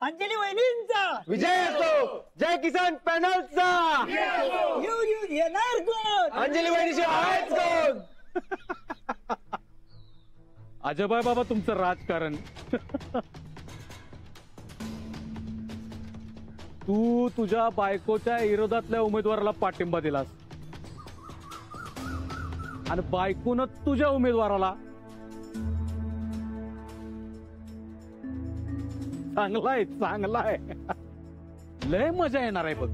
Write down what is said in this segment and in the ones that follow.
अंजली वहिनींचा विजय असो. जय किसान पॅनलचा येणार कोण? अंजली वहिनीची आहेच कोण? अजय बाबा तुमचं राजकारण. तू तुझ्या बायकोच्या विरोधातल्या उमेदवाराला पाठिंबा दिलास आणि बायकोनं तुझ्या उमेदवाराला. चांगलाय चांगलाय. लय मजा येणार आहे बघ.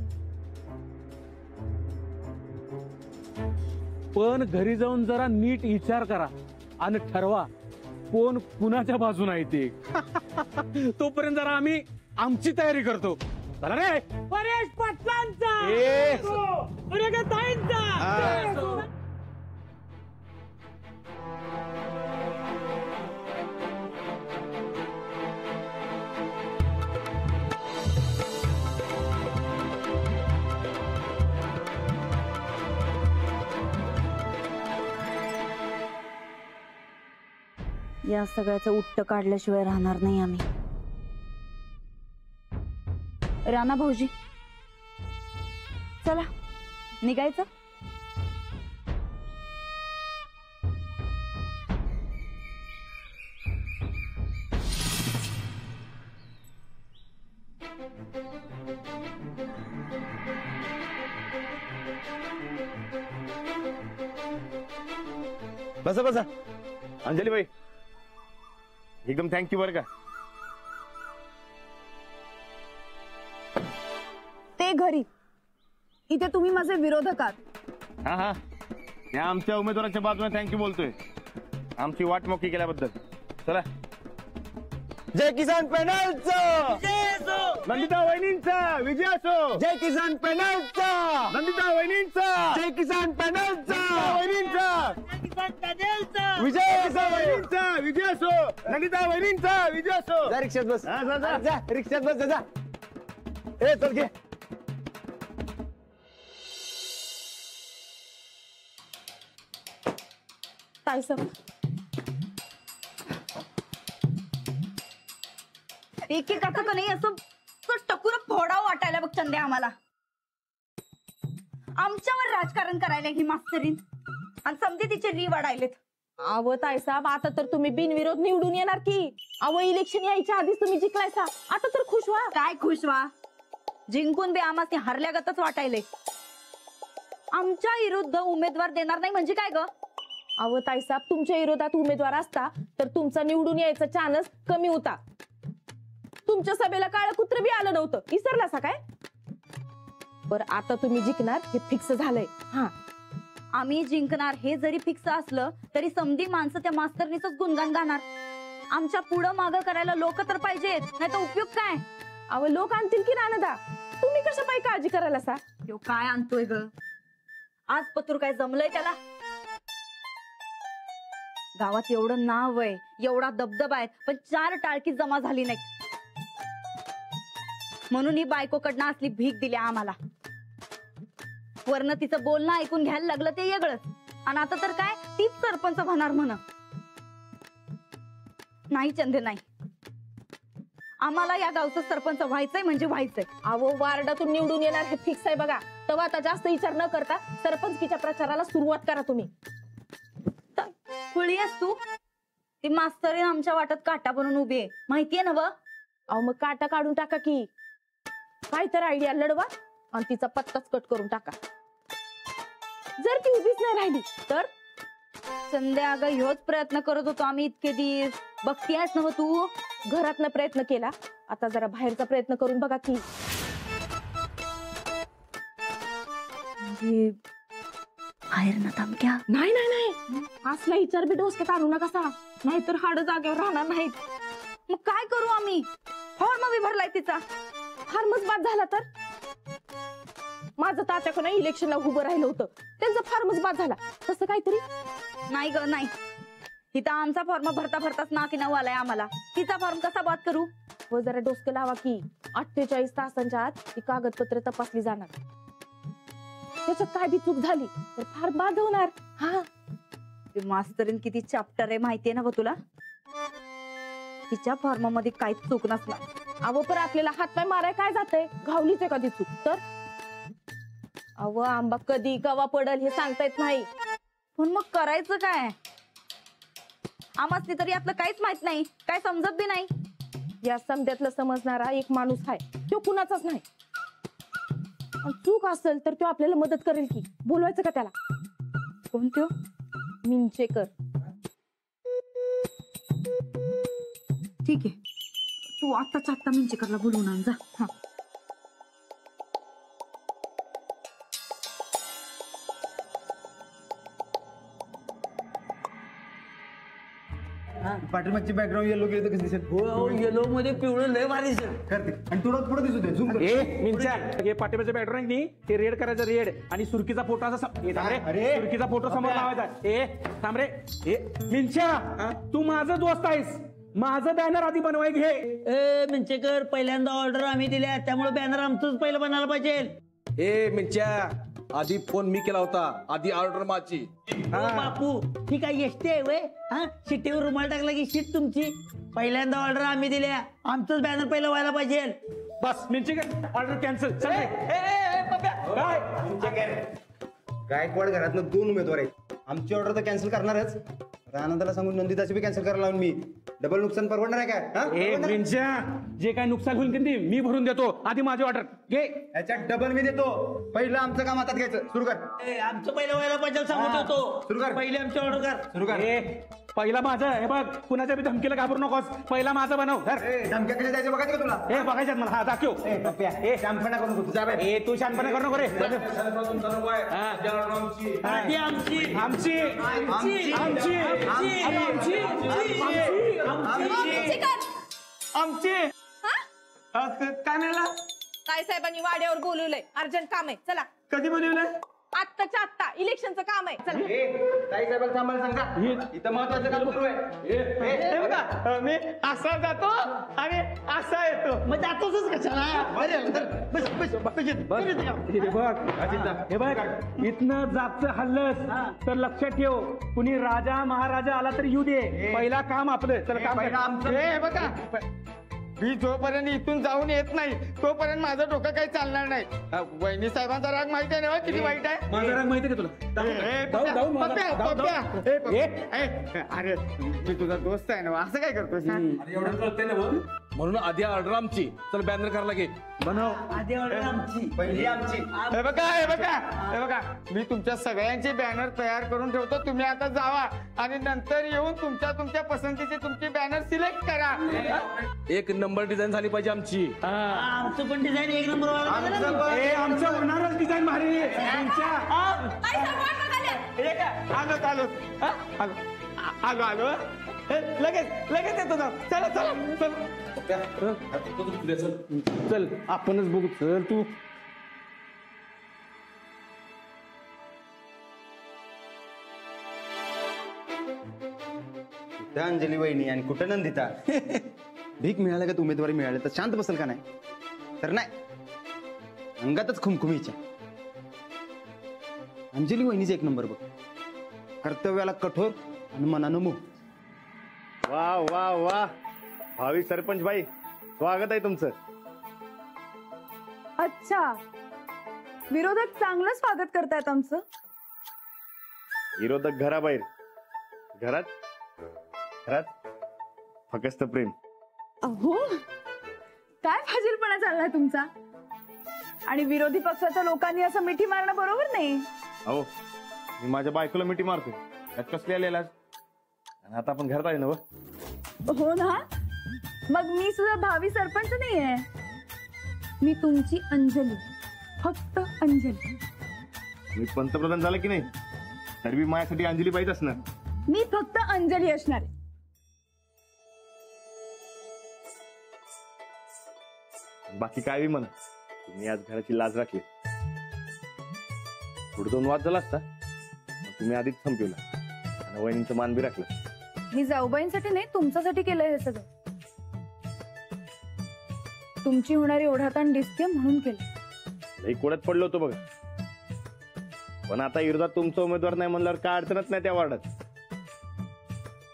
पण घरी जाऊन जरा नीट विचार करा आणि ठरवा कोण कुणाच्या बाजूने आहे ते. तोपर्यंत जरा आम्ही आमची तयारी करतो. चला रे. परेश पाटलांचा या सगळ्याचं उट्ट काढल्याशिवाय राहणार नाही आम्ही. राणा भाऊजी चला निघायचं. बसा बसा. अंजली भाई एकदम थँक्यू बरं का. ते घरी इथे तुम्ही माझे विरोधक आहात. हा हा या आमच्या उमेदवाराच्या बाजूने थँक्यू बोलतोय आमची वाट मोकळी केल्याबद्दल. चला. जय किसान पॅनलचा नंदिता वहिनींचा विजय असो. जय किसान पॅनलचा नंदिता वहिनींचा. जय किसान पॅनलचा वहिनींचा विजय किसान वहिनींचा विजय असो. नंदिता वहिनींचा विजय असो. जा रिक्षात बस. जा रिक्षात बस. जा ए चल घे. ताईसाहेब एकेकाचं का नाही असं टकुर फोडा वाटायला बघ चंदे. आम्हाला आमच्यावर राजकारण करायला ही मास्तरीन आणि समजे तिचे री वाढायलेत. अव ताईसाहेब आता तर तुम्ही बिनविरोध निवडून येणार की. अव इलेक्शन यायच्या आधीच तुम्ही जिंकलायसा. आता तर खुश व्हा. काय खुश व्हा. जिंकून बे आम्हाला हरल्यागतच वाटायले. आमच्या विरुद्ध उमेदवार देणार नाही म्हणजे काय ग. अव ताईसाहेब तुमच्या विरोधात उमेदवार असता तर तुमचा निवडून यायचा चान्स कमी होता. तुमच्या सभेला काळं कुत्र बी आलं नव्हतं. विसरलासा काय. बरं आता तुम्ही जिंकणार हे फिक्स झालंय. हा आम्ही जिंकणार हे जरी फिक्स असलं तरी समधी माणसं त्या मास्तरनीच गुणगान गाणार. आमच्या पुढं मागं करायला लोक तर पाहिजेत. नाही तर उपयोग काय. अव लोक आणतील की रानदा. तुम्ही कशा पायी काळजी करायला सा. यो काय आणतोय ग. आज पतूर काय जमलंय त्याला. गावात एवढं नाव आहे एवढा दबदबा आहे पण 4 टाळकी जमा झाली नाही. म्हणून ही बायकोकडनं असली भीक दिली आम्हाला. वरनं तिचं बोलणं ऐकून घ्यायला लागलं ते वेगळंच. आणि आता तर काय तीच सरपंच होणार म्हण. नाही चंदे नाही. आम्हाला या गावचं सरपंच व्हायचंय म्हणजे व्हायचंय. अहो वार्डातून निवडून येणार हे फिक्स आहे बघा. तेव्हा आता जास्त विचार न करता सरपंचकीच्या प्रचाराला सुरुवात करा तुम्ही. खुळी आहेस तू. ती मास्तरीन आमच्या वाटत काटा बनून उभी आहे माहितीये ना. अहो मग काटा काढून टाका की. काय तर आयडिया लढवा आणि तिचा पत्ताच कट करून टाका. जर ती उभीच नाही राहिली तर. संध्या अगं ह्योच प्रयत्न करत होतो आम्ही इतके दिवस. बघतीयस ना तू. घरातनं प्रयत्न केला आता जरा बाहेरचा प्रयत्न करून बघा की. बाहेर ना धमक्या. नाही नाही नाही असला विचार बी डोसक्यात आणू नका सा. नाहीतर हाड जागेवर राहणार नाहीत. मग काय करू आम्ही. फॉर्म बी भरलाय तिचा. फार्मच बाद झाला तर. माझं तात्याकडे इलेक्शनला उभं राहिलं होतं त्यांचा फार्मच बाद झाला. तसं काहीतरी. नाही ग नाही. तिथं आमचा फॉर्म भरता भरताच नाकी नऊ आलाय आम्हाला. तिचा फॉर्म कसा बाद करू. व जरा डोसकं लावा की. 48 तासांच्या आत ती कागदपत्र तपासली जाणार. त्याच्यात काय बी चूक झाली तर फार बाद होणार. हा मास्तरीन किती चॅप्टर आहे माहितीये ना ग तुला. तिच्या फॉर्म मध्ये काहीच चूक नसणार. अहो पण आपल्याला हातपाय माराय काय जातंय, घावलीच एखादी चूक तर. अहो आंबा कधी कवा पडल हे सांगता येत नाही. पण मग करायचं काय? आम्हाला तरी यातलं काहीच माहित नाही, काय समजत बी नाही. या समध्यातलं समजणारा एक माणूस आहे, तो कुणाचाच नाही. आणि चूक असेल तर तो आपल्याला मदत करेल की. बोलवायचं का त्याला? कोण त्यो? मिंचेकर. ठीक आहे, तू आत्ताच्या आत्ता मिंचेकरला बोलवून आण जा. हा. पाठीमागची बॅकग्राऊंड येलो गेली तर कसं दिसेल? हो येलो मध्ये पिवळं लय भारी सर. करते आणि थोडं पुढे दिसू दे, झूम कर. ए मिंच्या, हे पाठीमागचं बॅकग्राऊंड नाही, ते रेड करायचं रेड, आणि सुरकीचा फोटो असा अरे. सुरकीचा फोटो समोर लावायचा. ए थांब रे. ए मिंच्या, तू माझं दोस्त आहेस, माझं बॅनर आधी बनवाय घे. ए मिंचेकर, पहिल्यांदा ऑर्डर आम्ही दिल्या, त्यामुळे बॅनर आमचंच पहिलं बनायला पाहिजे. ए मिंच्या, आधी फोन मी केला होता, आधी ऑर्डर माझी. हो, बापू ही काय एसटी आहे वय? हा, शिट्टीवर रुमाल टाकला की शीट तुमची. पहिल्यांदा ऑर्डर आम्ही दिल्या, आमचंच बॅनर पहिलं व्हायला पाहिजे. बस मिंचेकर, ऑर्डर कॅन्सल. चल रे. काय गायकवाड घरातनं 2 उमेदवार आहेत. आमची ऑर्डर तर कॅन्सल करणारच. आनंदाला सांगून नंदिताची बी कॅन्सल करायला लावून मी. डबल नुकसान परवडणार आहे काय? ए मिंच्या, जे काय नुकसान होईल की मी भरून देतो, आधी माझी ऑर्डर घे. याच्यात डबल मी देतो. पहिलं आमचं काम हातात घ्यायचं. सुरू कर. ए, आमचं पहिलं व्हायला पाहिजे सांगत होतो. सुरू कर. पहिली आमची ऑर्डर कर. सुरू कर. ए पहिला माझं. हे बघ, कुणाच्या बी धमकीला घाबरू नकोस, पहिला माझं बनव. धर. धमक्या कशा द्यायचं बघायचं का तुला? हे बघायच्यात मला. हा दाखव. ए शांतपणा करू नको तुझा. ए तू शांतपणे करू नको रे. आधी आमची आमची आमची आमची काय मिळाला? काय साहेबांनी वाड्यावर बोलवलंय, अर्जंट काम आहे, चला. कधी बनवलंय? आत्ताच्या आत्ता इलेक्शनचं काम आहे, चला. ताई साहेबांना थांबायला सांगा, इथं महत्वाचं काम सुरू आहे. हे बघा, मी असा जातो आणि असा येतो. मग जातोच कशाला? हे बघ, इथनं जात हल्लस तर लक्षात ठेव, कुणी राजा महाराजा आला तर येऊ दे, पहिला काम आपलं. चल काम पहिलं आमचं. हे बघा, मी जोपर्यंत इथून जाऊन येत नाही तोपर्यंत माझं डोकं काही चालणार नाही. वहिनी साहेबांचा राग माहिती आहे ना किती वाईट आहे? माझा राग माहिती का तुला? अरे मी तुझा दोस्त आहे ना, असं काय करतोस? म्हणून आधी ऑर्डर आमची. चल बॅनर करायला घे. बनव. आधी ऑर्डर आमची. पहिली आमची. हे बघा, मी तुमच्या सगळ्यांचे बॅनर तयार करून ठेवतो. तुम्ही आता जावा आणि नंतर येऊन तुमच्या पसंतीचे तुमचे बॅनर सिलेक्ट करा. एक नंबर डिझाईन झाली पाहिजे आमची. आमचं पण डिझाईन एक नंबर व्हायला पाहिजे ना. ए आमचं होणारच डिझाईन भारी. आलो लगेच येतो ना. चला चल आपणच बघू. चल तू. कुठं अंजली वहिनी आणि कुठं नंदिता? भीक मिळाल्या का उमेदवारी मिळाली तर शांत बसेल का? नाही तर नाही, अंगातच खुमखुमीच्या. अंजली वहिनीच एक नंबर बघ. कर्तव्याला कठोर आणि मनानं मूग. वा वा वा, भावी सरपंच बाई, स्वागत आहे तुमचं. अच्छा, विरोधक चांगलं स्वागत करतायत आमचं. विरोधक घराबाहेर, घरात फक्त प्रेम. अहो, काय फाजीलपणा चाललाय तुमचा? आणि विरोधी पक्षाच्या लोकांनी असं मिठी मारणं बरोबर नाही. अहो, मी माझ्या बायकोला मिठी मारतोय, त्यात कसली आलेला? आणि आता आपण घरात आहे ना? हो ना, मग मी सुद्धा भावी सरपंच नाहीये. मी तुमची अंजली, फक्त अंजली. मी पंतप्रधान झालं की नाही तरी मी माझ्यासाठी अंजली बाईच असणार. मी फक्त अंजली असणार आहे. बाकी काय बी म्हणा, तुम्ही आज घराची लाज राखली. पुढे 2 वाद झाला असता, मग तुम्ही आधीच संपवला आणि वहिनींचं मान बी राखलं. मी जाऊबाईंसाठी नाही, तुमच्यासाठी केलंय हे सगळं. तुमची होणारी ओढाताण दिसते म्हणून केलं. लई कोड्यात पडलो होतो बघा, पण आता विरोधात तुमचा उमेदवार नाही म्हणल्यावर काय अडचणच नाही त्या वार्डात.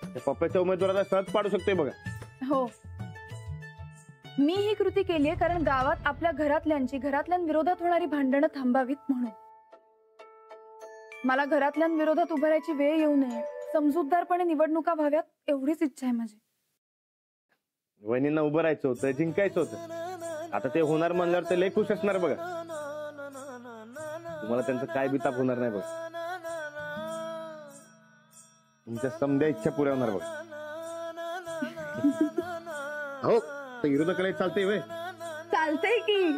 त्या पप्प्याच्या उमेदवाराला सहज पाडू शकते बघा. हो, मी ही कृती केली आहे कारण गावात आपल्या घरातल्यांविरोधात होणारी भांडणं थांबावीत म्हणून. मला घरातल्यांविरोधात उभारायची वेळ येऊ नये, समजूतदारपणे निवडणुका व्हाव्यात एवढीच इच्छा आहे माझी. वहिनींना उभं राहायचं होतं, जिंकायचं होतं. आता ते होणार म्हणल्यावर ते लय खुश असणार बघा. तुम्हाला त्यांचं काय बिताप होणार नाही बघा. तुमच्या समध्या इच्छा पुऱ्या होणार बघा. हो विरोधकाला चालतंय वय, चालतंय की.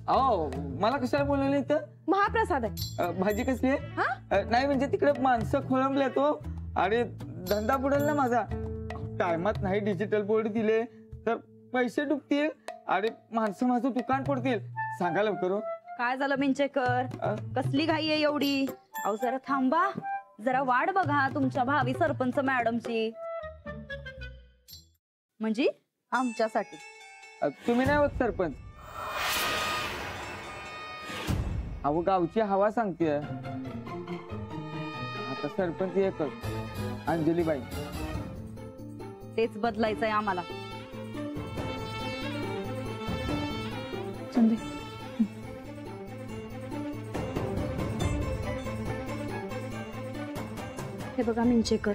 अहो मला कशाला बोलवलं इथं? महाप्रसाद आहे. भाजी कसली आहे? नाही म्हणजे तिकडे माणसं खोळंबले तो आणि धंदा बुडेल ना माझा. टायमात नाही डिजिटल बोर्ड दिले तर पैसे डुबतील आणि माणसं माझं दुकान पडतील. सांगा लवकर. काय झालं मिंचेकर? कसली घाई आहे एवढी? अहो जरा थांबा, जरा वाट बघा तुमच्या भावी सरपंच मॅडमची. म्हणजे आमच्यासाठी. तुम्ही नाही होत सरपंच. अहो गावची हवा सांगते आता सरपंच एकच, अंजलीबाई. तेच बदलायचंय आम्हाला. संधी हे बघा मिंचेकर,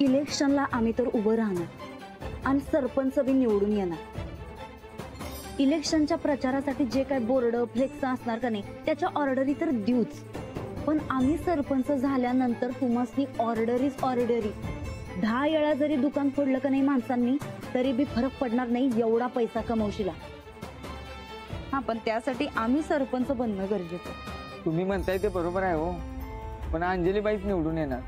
इलेक्शनला आम्ही तर उभं राहणार आणि सरपंच बी निवडून येणार. इलेक्शनच्या प्रचारासाठी जे काय बोर्ड फ्लेक्स असणार का नाही त्याच्या ऑर्डरी तर देऊच, पण आम्ही सरपंच झाल्यानंतर तुम्हाला ऑर्डरीच ऑर्डरी. 10 वेळा जरी दुकान फोडलं का नाही माणसांनी तरी बी फरक पडणार नाही एवढा पैसा कमवशीला. हा पण त्यासाठी आम्ही सरपंच बनणं गरजेचं. तुम्ही म्हणताय ते बरोबर आहे हो, पण अंजलीबाईच निवडून येणार.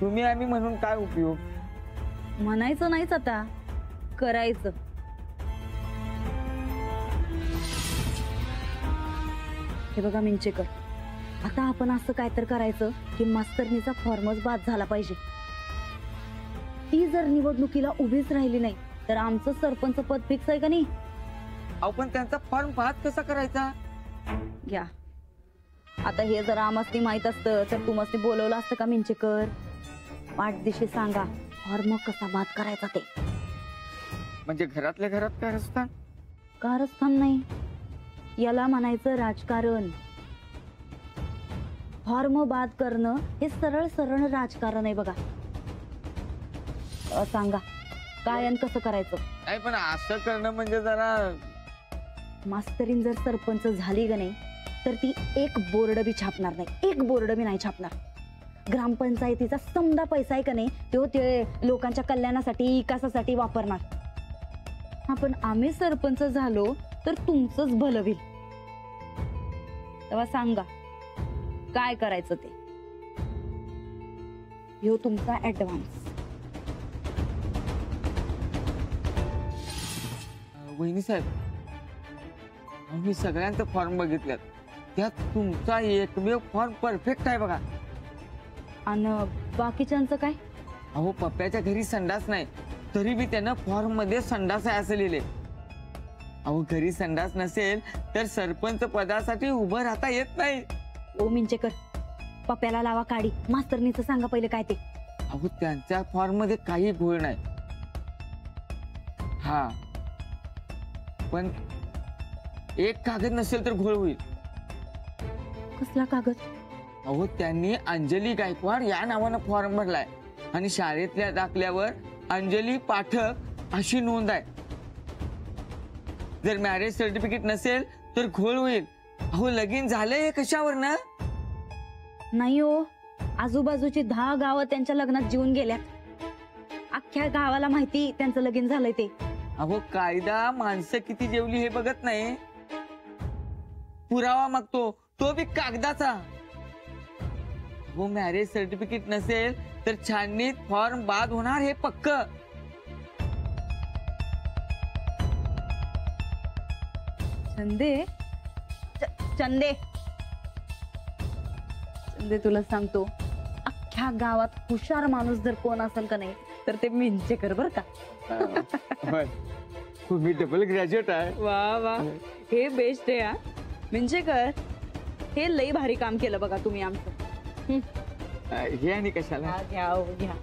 तुम्ही आम्ही म्हणून काय उपयोग? म्हणायचं नाहीच, आता करायचं. हे बघा मिंचेकर, आता आपण असं काय तर करायचं की मास्तरनीचा फॉर्मच बाद झाला पाहिजे. ती जर निवडणुकीला उभीच राहिली नाही तर आमचं सरपंच पद फिक्स आहे का नाही? आपण त्यांचा फॉर्म बाद कसा करायचा? घ्या आता हे जर आम्हाला माहित असतं तर तुम्हाला बोलवलं असतं का मिंचेकर? वाटदिशी सांगा फॉर्म कसा बाद करायचा ते. म्हणजे घरातल्या घरात कारस्थान? कारस्थान नाही, याला म्हणायचं राजकारण. फॉर्म बाद करणं हे सरळ सरळ राजकारण आहे बघा. सांगा काय आणि कसं करायचं? नाही पण असं करणं म्हणजे जरा. मास्तरीन जर सरपंच झाली का नाही तर ती एक बोर्ड बी छापणार नाही, एक बोर्ड बी नाही छापणार. ग्रामपंचायतीचा समजा पैसा आहे का नाही तो ते लोकांच्या कल्याणासाठी विकासासाठी वापरणार. हा पण आम्ही सरपंच झालो तर तुमचंच भलं होईल. तेव्हा सांगा काय करायचं ते. ह्यो तुमचा ऍडव्हान्स. वहिनी साहेब, मी सगळ्यांचे फॉर्म बघितल्यात, त्यात तुमचा एकमेव फॉर्म परफेक्ट आहे बघा. आणि बाकीच्यांचं काय? अहो पप्प्याच्या घरी संडास नाही तरी बी त्यानं फॉर्म मध्ये संडास आहे असं लिहिले. अहो घरी संडास नसेल तर सरपंच पदासाठी उभं राहता येत नाही. ओ मिंचेकर, पप्प्याला लावा काढी. मास्तरनीचं सांगा पहिले काय ते. अहो त्यांच्या फॉर्म मध्ये काही घोळ नाही. हा पण एक कागद नसेल तर घोळ होईल. कसला कागद? अहो त्यांनी अंजली गायकवाड या नावानं फॉर्म भरलाय आणि शाळेतल्या दाखल्यावर अंजली पाठक अशी नोंद आहे. जर मॅरेज सर्टिफिकेट नसेल तर घोळ होईल. अहो लगीन झालंय कशावर ना? नाही हो, आजूबाजूची 10 गावं त्यांच्या लग्नात जीवन गेल्यात. अख्ख्या गावाला माहिती त्यांचं लगीन झालंय ते. अहो कायदा माणसं किती जेवली हे बघत नाही, पुरावा मागतो तो बी कागदाचा. हो मॅरेज सर्टिफिकेट नसेल तर छाननीत फॉर्म बाद होणार हे पक्क. चंदे चंदे चंदे तुला सांगतो, अख्ख्या गावात हुशार माणूस जर कोण असेल का नाही तर ते मिंचेकर बर का. तुम्ही डबल ग्रॅज्युएट आहे. वा वा, हे बेस्ट आहे. मिंचेकर हे लई भारी काम केलं बघा तुम्ही आमचं. हे आणि कशाला? घ्या हो, घ्या.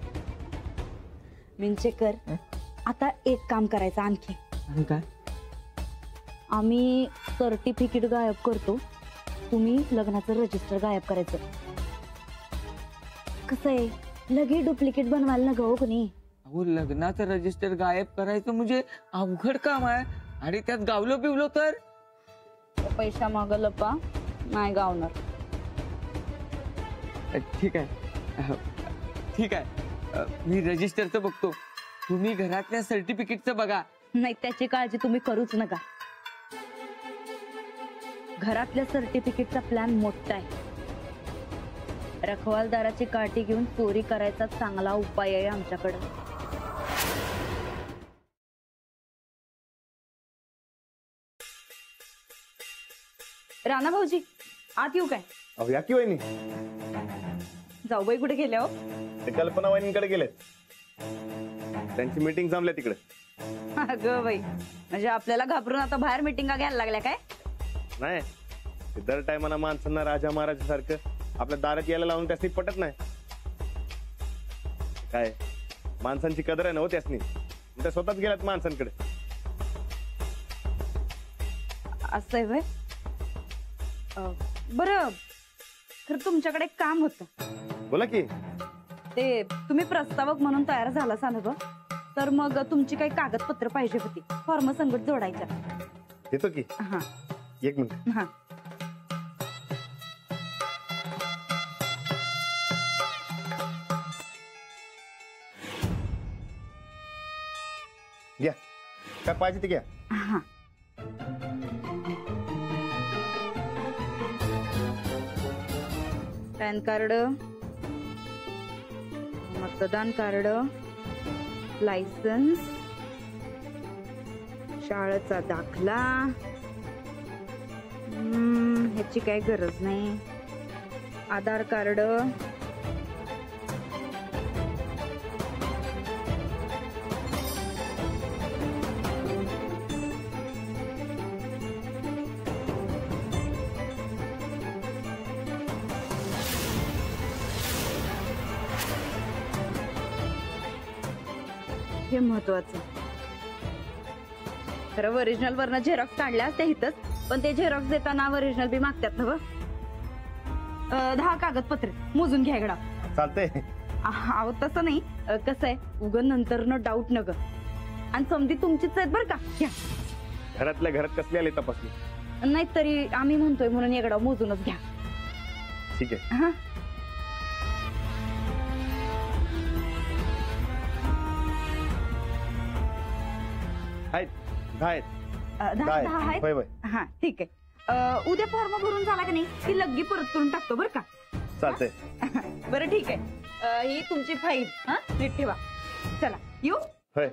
विंचेकर, आता एक काम करायचं आणखी. आणि काय? आम्ही सर्टिफिकेट गायब करतो, तुम्ही लग्नाचं रजिस्टर गायब करायचं. कसं आहे, लगे डुप्लिकेट बनवायला न गो कोणी. अहो लग्नाचं रजिस्टर गायब करायचं म्हणजे अवघड काम आहे, आणि त्यात गावलो बिवलो तर पैसा मागल पा नाही गावणार. ठीक आहे, ठीक आहे. मी रजिस्टरचं बघतो, तुम्ही घरातल्या सर्टिफिकेटचं बघा. नाही, त्याची काळजी तुम्ही करूच नका. घरातल्या सर्टिफिकेटचा प्लॅन मोठा आहे. रखवालदाराची काठी घेऊन चोरी करायचा चांगला उपाय आहे आमच्याकडे. राणा भाऊजी, आत येऊ काय? अहो या की वहिनी. जाऊबाई कुठे गेल्या हो? ते कल्पना वहिनीकडे गेले, त्यांची मीटिंग जमल्या तिकडे. अगं बाई, म्हणजे आपल्याला घाबरून आता बाहेर मिटिंगा घ्यायला लागल्या काय? नाही, ते दर टायमाला माणसांना राजा महाराजासारखं आपल्या दारात यायला लावून त्यासनी पटत नाही. काय माणसांची कदर आहे ना हो त्यासनी, त्या स्वतःच गेल्यात माणसांकडे. असं आहे व्हय? बरं, खरं तुमच्याकडे एक काम होतं. बोला की. ते तुम्ही प्रस्तावक म्हणून तयार झाला ना ग, तर मग तुमची काही कागदपत्र पाहिजे होती, फॉर्म संगत जोडायच्या. येतो की. हा एक मिनिट. हा. घ्या, काय पाहिजे ते घ्या. हा. पॅन कार्ड, मतदान कार्ड, लायसन्स, शाळेचा दाखला. ह्याची काही गरज नाही. आधार कार्ड, हे महत्वाचं. खरं ओरिजिनल वरनं झेरॉक्स काढल्या असत्या इथंच, पण ते झेरॉक्स देताना ओरिजिनल बी मागतात ना. 10 कागदपत्रे मोजून घ्या इकडं. चालतंय. अहो तसं नाही, कसं आहे, उगं नंतर न डाऊट न ग. आणि समधी तुमचीच आहेत बरं का. घ्या. घरातल्या घरात कसली आली तपासणी? नाही तरी आम्ही म्हणतोय म्हणून इकडं मोजूनच घ्या. ठीक आहे. हा. आहेत 10 आहेत. 10 आहेत. होय होय. हा ठीक आहे. उद्या फॉर्म भरून झाला का नाही ती लग्गी परत करून टाकतो बरं का. चालतंय. बरं ठीक आहे. ही तुमची फाईल, हा नीट ठेवा. चला येऊ. होय.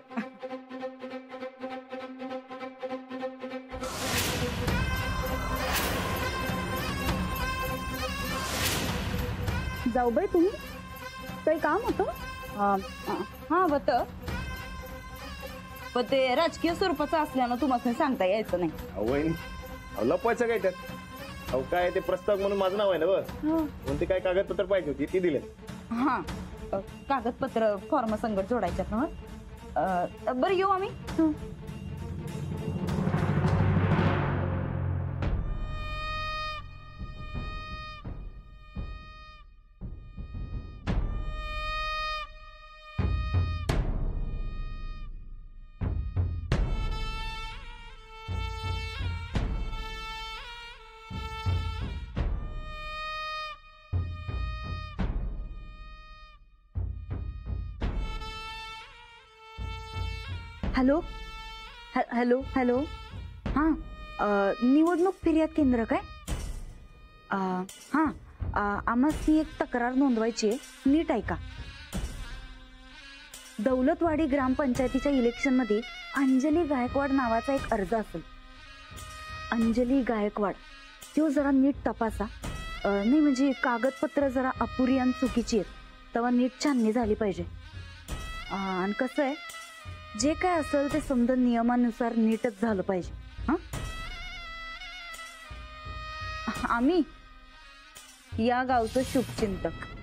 जाऊबाई, तुम्ही काही काम होतं? हा होतं, पण ते राजकीय स्वरूपाचं असल्यानं तुम्हाला सांगता यायचं नाही. वहिनी, लपवायचं काय त्यात? अहो काय ते प्रस्ताव म्हणून माझं नाव आहे ना बस. कोणती काय कागदपत्र पाहिजे होती ती दिले. हा, कागदपत्र फॉर्म संगत जोडायच्यात ना. बरं येऊ आम्ही. Hello hello hello. हां, निवडणूक फिर्याद केंद्र काय? हां, आम्हाला एक तक्रार नोंदवायची आहे, नीट ऐका. दौलतवाडी ग्रामपंचायतीच्या इलेक्शनमध्ये अंजली गायकवाड नावाचा एक अर्ज असेल. अंजली गायकवाड, तो जरा नीट तपासा. नाही म्हणजे कागदपत्र जरा अपुरी आणि चुकीची आहेत, तेव्हा नीट छाननी झाली पाहिजे. आणि कसं आहे, जे काय असेल ते समजा नियमानुसार नीटच झालं पाहिजे. हा, आम्ही या गावचं शुभचिंतक.